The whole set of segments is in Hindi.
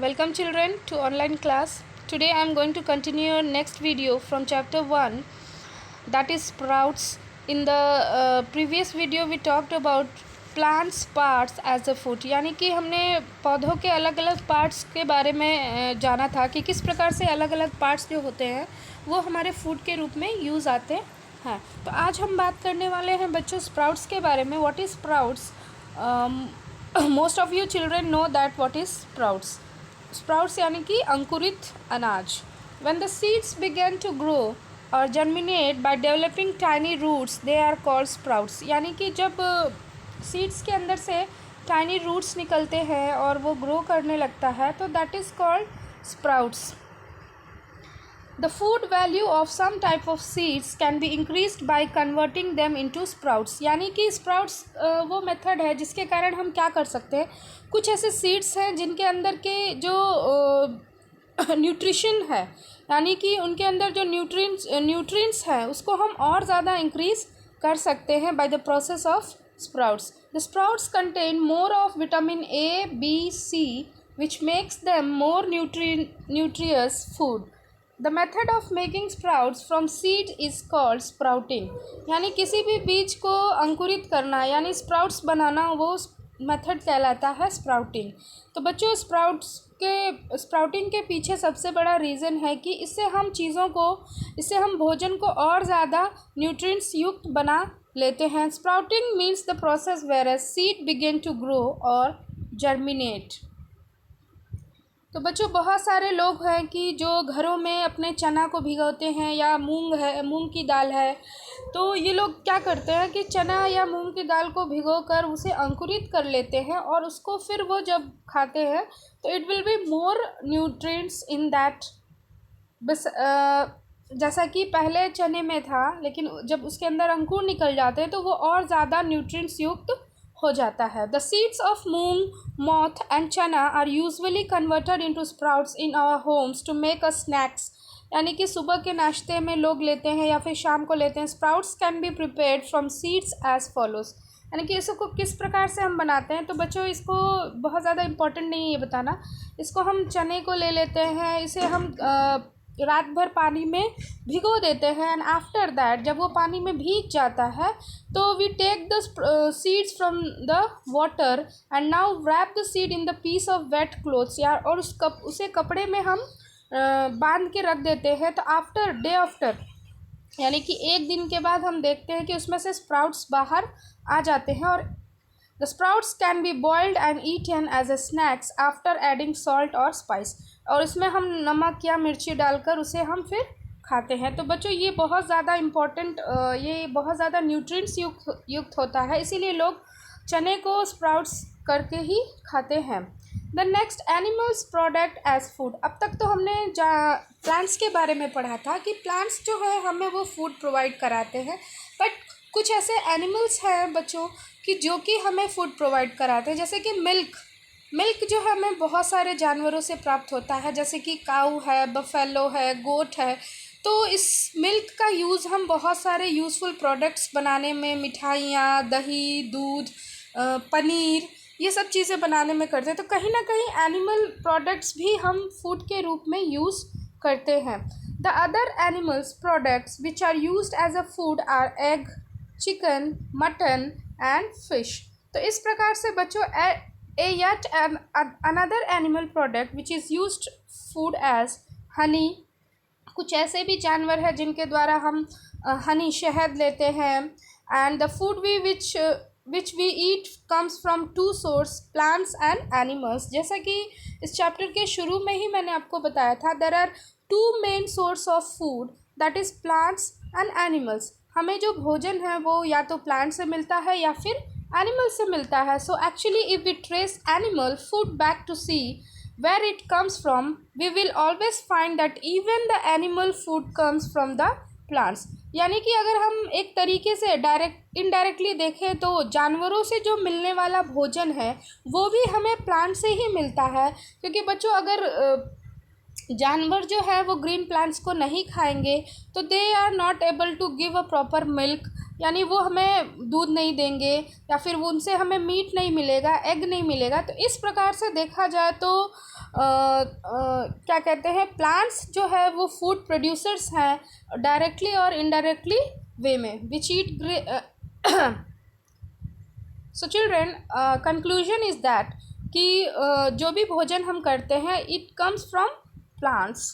Welcome children to online class. Today I am going to continue next video from chapter 1, that is sprouts. In the previous video we talked about plants parts as a food, यानी कि हमने पौधों के अलग अलग पार्ट्स के बारे में जाना था कि किस प्रकार से अलग अलग पार्ट्स जो होते हैं वो हमारे फूड के रूप में यूज़ आते हैं। तो आज हम बात करने वाले हैं बच्चों स्प्राउट्स के बारे में। What is sprouts? Most of you children know that what is sprouts. Sprouts यानी कि अंकुरित अनाज। When the seeds begin to grow or germinate by developing tiny roots, they are called sprouts। यानी कि जब सीड्स के अंदर से टाइनी रूट्स निकलते हैं और वो ग्रो करने लगता है तो that is called sprouts. The food value of some type of seeds can be increased by converting them into sprouts। यानी कि स्प्राउट्स वो मेथड है जिसके कारण हम क्या कर सकते हैं, कुछ ऐसे सीड्स हैं जिनके अंदर के जो न्यूट्रिशन है, यानी कि उनके अंदर जो न्यूट्रिएंट्स है उसको हम और ज़्यादा इंक्रीज़ कर सकते हैं by the process of sprouts। The sprouts contain more of vitamin A, B, C, which makes them more nutritious food। The method of making sprouts from seed is called sprouting। यानी किसी भी बीज को अंकुरित करना यानी स्प्राउट्स बनाना, वो मेथड कहलाता है स्प्राउटिंग। तो बच्चों स्प्राउटिंग के पीछे सबसे बड़ा रीज़न है कि इससे हम भोजन को और ज़्यादा न्यूट्रिएंट्स युक्त बना लेते हैं। Sprouting means the process where a seed begin to grow और जर्मिनेट। तो बच्चों बहुत सारे लोग हैं कि जो घरों में अपने चना को भिगोते हैं या मूंग की दाल है, तो ये लोग क्या करते हैं कि चना या मूंग की दाल को भिगोकर उसे अंकुरित कर लेते हैं और उसको फिर वो जब खाते हैं तो it will be more nutrients in that. बस जैसा कि पहले चने में था, लेकिन जब उसके अंदर अंकुर निकल जाते हैं तो वो और ज़्यादा न्यूट्रिएंट्स युक्त हो जाता है। The seeds of moong, moth and chana are usually converted into sprouts in our homes to make a snacks. यानी कि सुबह के नाश्ते में लोग लेते हैं या फिर शाम को लेते हैं। Sprouts can be prepared from seeds as follows. यानी कि इसको किस प्रकार से हम बनाते हैं, तो बच्चों इसको बहुत ज़्यादा इम्पोर्टेंट नहीं है ये बताना। इसको हम चने को ले लेते हैं, इसे हम रात भर पानी में भिगो देते हैं एंड आफ्टर दैट जब वो पानी में भीग जाता है तो we take the seeds from the water and now wrap the seed in the piece of wet clothes यार, और उसे कपड़े में हम बांध के रख देते हैं। तो आफ्टर यानी कि एक दिन के बाद हम देखते हैं कि उसमें से स्प्राउट्स बाहर आ जाते हैं। और the sprouts can be boiled and eaten as a snacks after adding salt और स्पाइस। और इसमें हम नमक या मिर्ची डालकर उसे हम फिर खाते हैं। तो बच्चों ये बहुत ज़्यादा इम्पोर्टेंट, ये बहुत ज़्यादा न्यूट्रिएंट्स युक्त होता है, इसीलिए लोग चने को स्प्राउट्स करके ही खाते हैं। The next animals product as food. अब तक तो हमने प्लांट्स के बारे में पढ़ा था कि प्लांट्स जो है हमें वो फूड प्रोवाइड कराते हैं, बट कुछ ऐसे एनिमल्स हैं बच्चों कि जो कि हमें फूड प्रोवाइड कराते हैं, जैसे कि मिल्क जो है हमें बहुत सारे जानवरों से प्राप्त होता है, जैसे कि काऊ है, बफेलो है, गोट है। तो इस मिल्क का यूज़ हम बहुत सारे यूज़फुल प्रोडक्ट्स बनाने में, मिठाइयाँ, दही, दूध, पनीर, ये सब चीज़ें बनाने में करते हैं। तो कहीं ना कहीं एनिमल प्रोडक्ट्स भी हम फूड के रूप में यूज़ करते हैं। The other animals products which are used as a food are egg, chicken, mutton and fish. तो इस प्रकार से बच्चों yet another animal product which is used food as honey। कुछ ऐसे भी जानवर हैं जिनके द्वारा हम हनी, शहद लेते हैं। And the food which we eat comes from two source, plants and animals। जैसा कि इस चैप्टर के शुरू में ही मैंने आपको बताया था, there are two main source of food, that is plants and animals। हमें जो भोजन है वो या तो प्लांट से मिलता है या फिर एनिमल से मिलता है। So actually if we trace animal food back to see where it comes from, we will always find that even the animal food comes from the plants. यानी कि अगर हम एक तरीके से इनडायरेक्टली देखें तो जानवरों से जो मिलने वाला भोजन है वो भी हमें प्लांट से ही मिलता है, क्योंकि बच्चों अगर जानवर जो है वो ग्रीन प्लांट्स को नहीं खाएंगे तो they are not able to give a proper milk यानी वो हमें दूध नहीं देंगे या फिर वो उनसे हमें मीट नहीं मिलेगा, एग नहीं मिलेगा। तो इस प्रकार से देखा जाए तो क्या कहते हैं, प्लांट्स जो है वो फूड प्रोड्यूसर्स हैं डायरेक्टली और इनडायरेक्टली वे में, which eat. So children, conclusion is that कि जो भी भोजन हम करते हैं it comes from plants.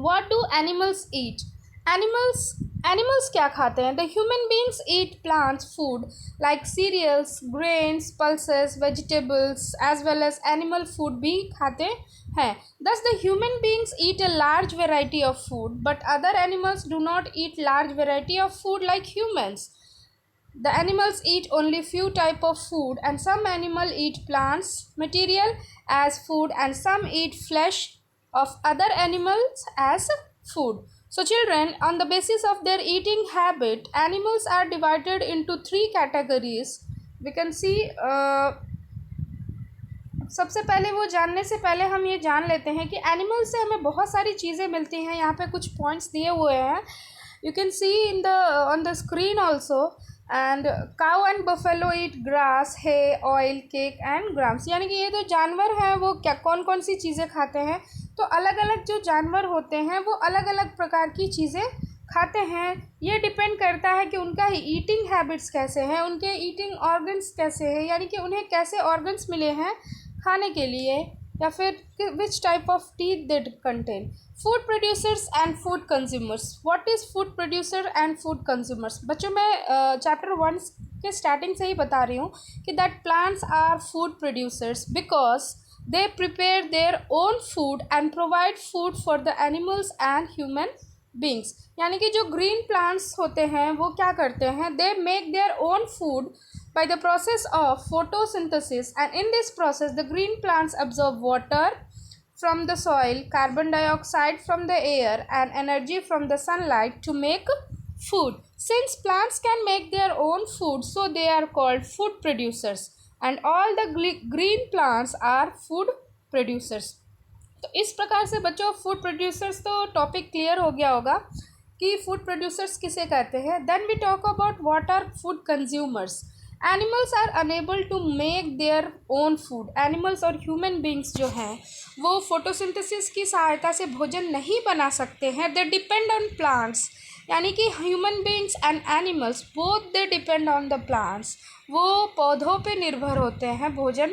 What do animals eat? Animals क्या खाते हैं? The human beings eat plants food like cereals, grains, pulses, vegetables as well as animal food भी खाते हैं. Thus the human beings eat a large variety of food, but other animals do not eat large variety of food like humans. The animals eat only few type of food, and some animal eat plants material as food and some eat flesh of other animals as food. So children, on the basis of their eating habit, animals are divided into three categories. We can see सबसे पहले वो जानने से पहले हम ये जान लेते हैं कि एनिमल से हमें बहुत सारी चीज़ें मिलती हैं। यहाँ पे कुछ पॉइंट्स दिए हुए हैं, you can see in the on the screen also. And cow and buffalo eat grass, hay, oil, cake and grams. यानी कि ये जो जानवर हैं वो क्या कौन कौन सी चीज़ें खाते हैं। तो अलग अलग जो जानवर होते हैं वो अलग अलग प्रकार की चीज़ें खाते हैं। ये डिपेंड करता है कि उनका ईटिंग हैबिट्स कैसे हैं, उनके ईटिंग ऑर्गन्स कैसे हैं, यानी कि उन्हें कैसे ऑर्गन्स मिले हैं खाने के लिए, या फिर which type of teeth they contain. Food producers and food consumers. What is food producer and food consumers? बच्चों, मैं चैप्टर 1 के स्टार्टिंग से ही बता रही हूँ कि that plants are food producers because they prepare their own food and provide food for the animals and human beings. यानी कि जो ग्रीन प्लांट्स होते हैं वो क्या करते हैं, they make their own food by the process of photosynthesis, and in this process the green plants absorb water from the soil, carbon dioxide from the air and energy from the sunlight to make food. Since plants can make their own food, so they are called food producers. And all the green plants are food producers. तो इस प्रकार से बच्चों फूड प्रोड्यूसर्स तो टॉपिक क्लियर हो गया होगा कि फूड प्रोड्यूसर्स किसे कहते हैं। Then we talk about what are food consumers. Animals are unable to make their own food. Animals और ह्यूमन बींग्स जो हैं वो फोटोसिंथेसिस की सहायता से भोजन नहीं बना सकते हैं। दे डिपेंड ऑन प्लांट्स, यानी कि human beings and animals both they depend on the plants. वो पौधों पे निर्भर होते हैं भोजन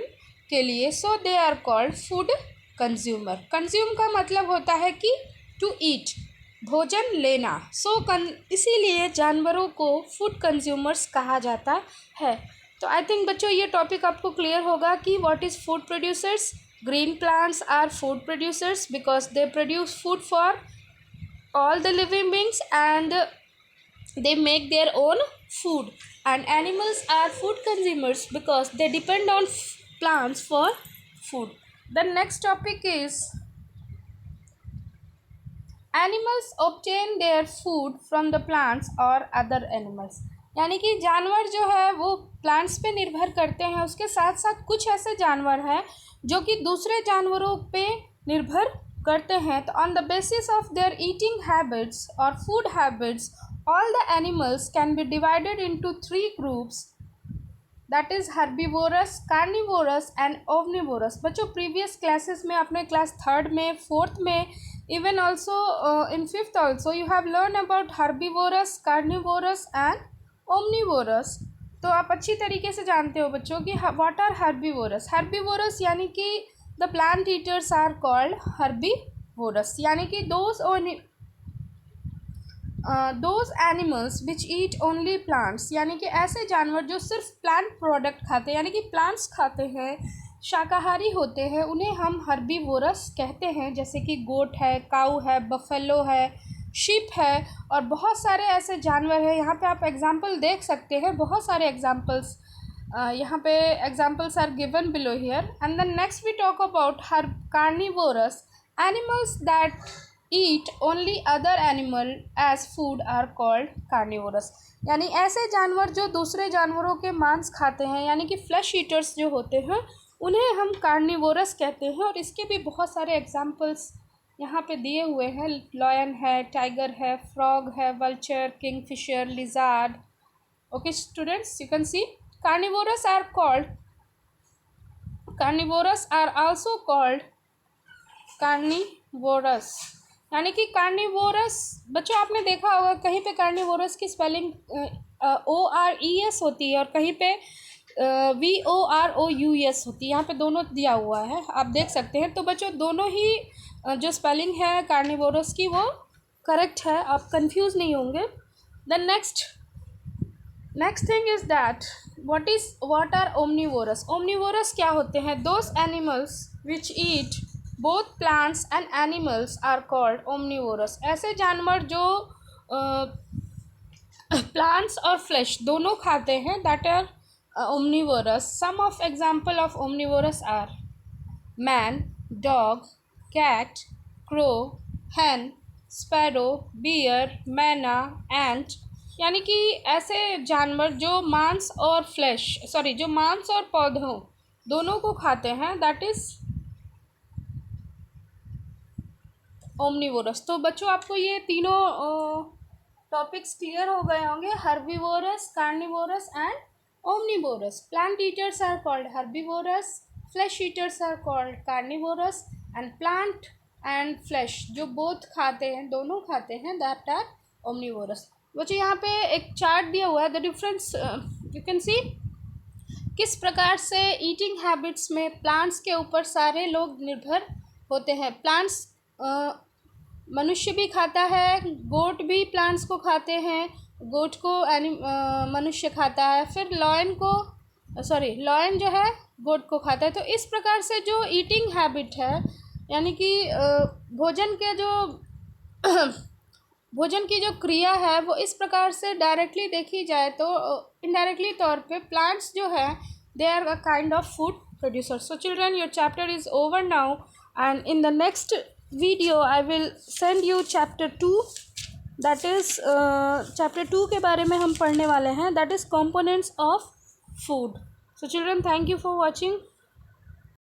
के लिए। So they are called food consumer. Consume का मतलब होता है कि टू ईट, भोजन लेना। इसीलिए जानवरों को फूड कंज्यूमर्स कहा जाता है। तो आई थिंक बच्चों ये टॉपिक आपको क्लियर होगा कि what is food producers. Green plants are food producers because they produce food for all the living beings and they make their own food, and animals are food consumers because they depend on plants for food. The next topic is animals obtain their food from the plants or other animals. यानी कि जानवर जो है वो प्लांट्स पे निर्भर करते हैं, उसके साथ साथ कुछ ऐसे जानवर हैं जो कि दूसरे जानवरों पे निर्भर करते हैं। तो on the basis of their eating habits और food habits all the animals can be divided into 3 groups, that is herbivorous, carnivorous and omnivorous. बच्चों प्रीवियस क्लासेस में अपने क्लास 3rd में, 4th में, even also in 5th also you have learn about herbivorous, carnivorous and omnivorous. तो आप अच्छी तरीके से जानते हो बच्चों कि व्हाट आर हर्बीवोरस। हर्बीवोरस यानी कि the plant eaters are called herbivores, यानी कि those animals which eat only plants, यानी कि ऐसे जानवर जो सिर्फ प्लांट प्रोडक्ट खाते हैं, यानी कि प्लांट्स खाते हैं, शाकाहारी होते हैं, उन्हें हम हर्बीवोरस कहते हैं। जैसे कि गोट है, काऊ है, बफेलो है, शीप है और बहुत सारे ऐसे जानवर हैं। यहाँ पे आप एग्जाम्पल देख सकते हैं, बहुत सारे एग्जाम्पल्स यहाँ पे examples are given below here. And then next we talk about carnivores. Animals that eat only other animal as food are called carnivores. यानी ऐसे जानवर जो दूसरे जानवरों के मांस खाते हैं, यानी कि फ्लैश ईटर्स जो होते हैं, उन्हें हम कार्निवोरस कहते हैं। और इसके भी बहुत सारे एग्जाम्पल्स यहाँ पे दिए हुए हैं, लॉयन है, टाइगर है, फ्रॉग है, vulture, kingfisher, lizard. Okay students, you can see carnivores are also called carnivores. यानी कि कार्निवोरस, बच्चों आपने देखा होगा कहीं पे कार्निवोरस की स्पेलिंग ORES होती है और कहीं पे VOROUS होती है. यहाँ पे दोनों दिया हुआ है, आप देख सकते हैं. तो बच्चों दोनों ही जो स्पेलिंग है कार्निवोरस की वो करेक्ट है, आप कंफ्यूज नहीं होंगे. The next thing is that what are omnivores. Omnivores क्या होते हैं? Those animals which eat both plants and animals are called omnivores. ऐसे जानवर जो प्लांट्स और फ्लैश दोनों खाते हैं, that are omnivores. Some of example of omnivores are man, dog, cat, crow, hen, sparrow, bear, myna, ant. यानी कि ऐसे जानवर जो मांस और जो मांस और पौधों दोनों को खाते हैं, दैट इज ओमनीवोरस. तो बच्चों आपको ये तीनों टॉपिक्स क्लियर हो गए होंगे, herbivores, carnivorous and omnivores. Plant eaters are called herbivores, flesh eaters are called carnivores, and plant and flesh जो बोथ खाते हैं, दोनों खाते हैं, दैट आर ओमनीवोरस. बच्चों यहाँ पे एक चार्ट दिया हुआ है, द डिफरेंस यू कैन सी किस प्रकार से ईटिंग हैबिट्स में प्लांट्स के ऊपर सारे लोग निर्भर होते हैं. प्लांट्स मनुष्य भी खाता है, गोट भी प्लांट्स को खाते हैं, गोट को मनुष्य खाता है, फिर लॉयन जो है गोट को खाता है. तो इस प्रकार से जो ईटिंग हैबिट है, यानी कि भोजन की जो क्रिया है वो इस प्रकार से डायरेक्टली देखी जाए तो इनडायरेक्टली तौर पे प्लांट्स जो है they are a kind of food producer. So children, your chapter is over now and in the next video I will send you chapter 2, that is chapter 2 के बारे में हम पढ़ने वाले हैं, that is components of food. So children, thank you for watching.